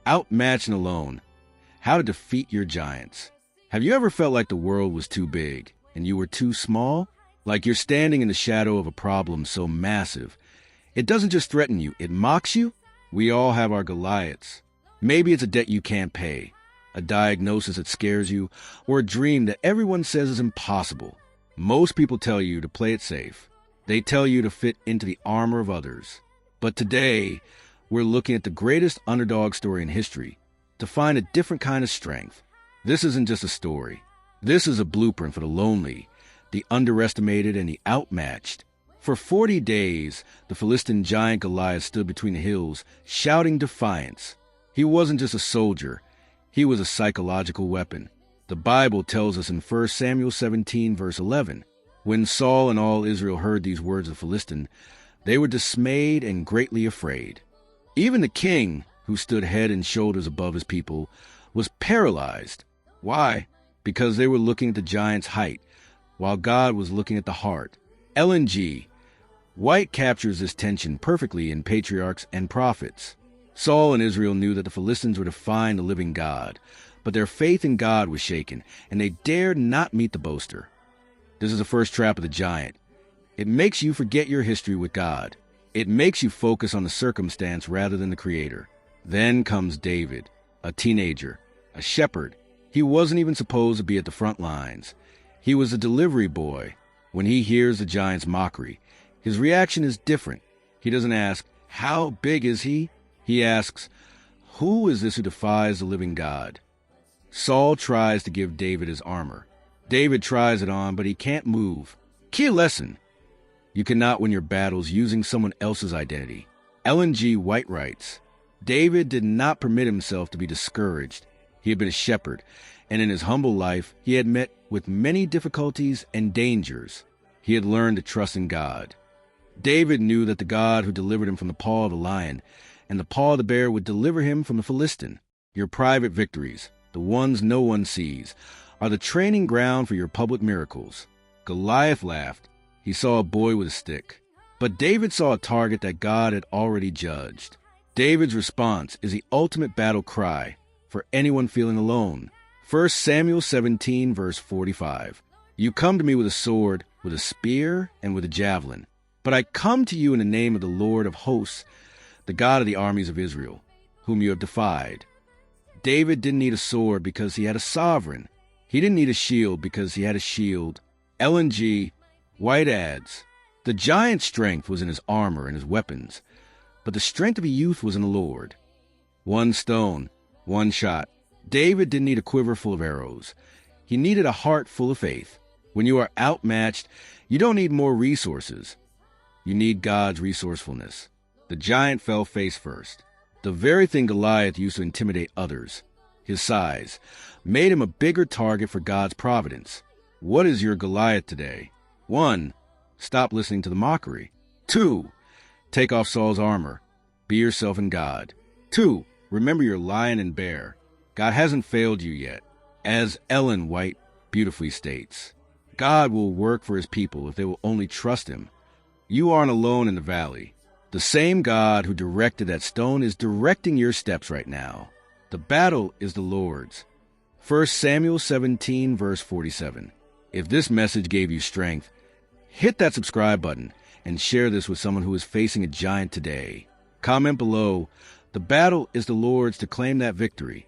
Outmatched and alone. How to defeat your giants. Have you ever felt like the world was too big and you were too small? Like you're standing in the shadow of a problem so massive. It doesn't just threaten you, it mocks you? We all have our Goliaths. Maybe it's a debt you can't pay, a diagnosis that scares you, or a dream that everyone says is impossible. Most people tell you to play it safe. They tell you to fit into the armor of others. But today, we're looking at the greatest underdog story in history to find a different kind of strength. This isn't just a story. This is a blueprint for the lonely, the underestimated, and the outmatched. For 40 days, the Philistine giant Goliath stood between the hills, shouting defiance. He wasn't just a soldier. He was a psychological weapon. The Bible tells us in 1 Samuel 17, verse 11, when Saul and all Israel heard these words of the Philistine, they were dismayed and greatly afraid. Even the king, who stood head and shoulders above his people, was paralyzed. Why? Because they were looking at the giant's height, while God was looking at the heart. L&G. White captures this tension perfectly in Patriarchs and Prophets. Saul and Israel knew that the Philistines were to find the living God, but their faith in God was shaken, and they dared not meet the boaster. This is the first trap of the giant. It makes you forget your history with God. It makes you focus on the circumstance rather than the Creator. Then comes David, a teenager, a shepherd. He wasn't even supposed to be at the front lines. He was a delivery boy. When he hears the giant's mockery, his reaction is different. He doesn't ask, "How big is he?" He asks, "Who is this who defies the living God?" Saul tries to give David his armor. David tries it on, but he can't move. Key lesson. You cannot win your battles using someone else's identity. L&G White writes, David did not permit himself to be discouraged. He had been a shepherd, and in his humble life, he had met with many difficulties and dangers. He had learned to trust in God. David knew that the God who delivered him from the paw of the lion and the paw of the bear would deliver him from the Philistine. Your private victories, the ones no one sees, are the training ground for your public miracles. Goliath laughed. He saw a boy with a stick. But David saw a target that God had already judged. David's response is the ultimate battle cry for anyone feeling alone. 1 Samuel 17, verse 45. You come to me with a sword, with a spear, and with a javelin. But I come to you in the name of the Lord of hosts, the God of the armies of Israel, whom you have defied. David didn't need a sword because he had a sovereign. He didn't need a shield because he had a shield. L&G White adds, the giant's strength was in his armor and his weapons, but the strength of a youth was in the Lord. One stone, one shot. David didn't need a quiver full of arrows. He needed a heart full of faith. When you are outmatched, you don't need more resources. You need God's resourcefulness. The giant fell face first. The very thing Goliath used to intimidate others, his size, made him a bigger target for God's providence. What is your Goliath today? 1. Stop listening to the mockery. 2. Take off Saul's armor. Be yourself in God. 2. Remember your lion and bear. God hasn't failed you yet. As Ellen White beautifully states, God will work for his people if they will only trust him. You aren't alone in the valley. The same God who directed that stone is directing your steps right now. The battle is the Lord's. 1 Samuel 17, verse 47. If this message gave you strength, hit that subscribe button and share this with someone who is facing a giant today. Comment below, the battle is the Lord's to claim that victory.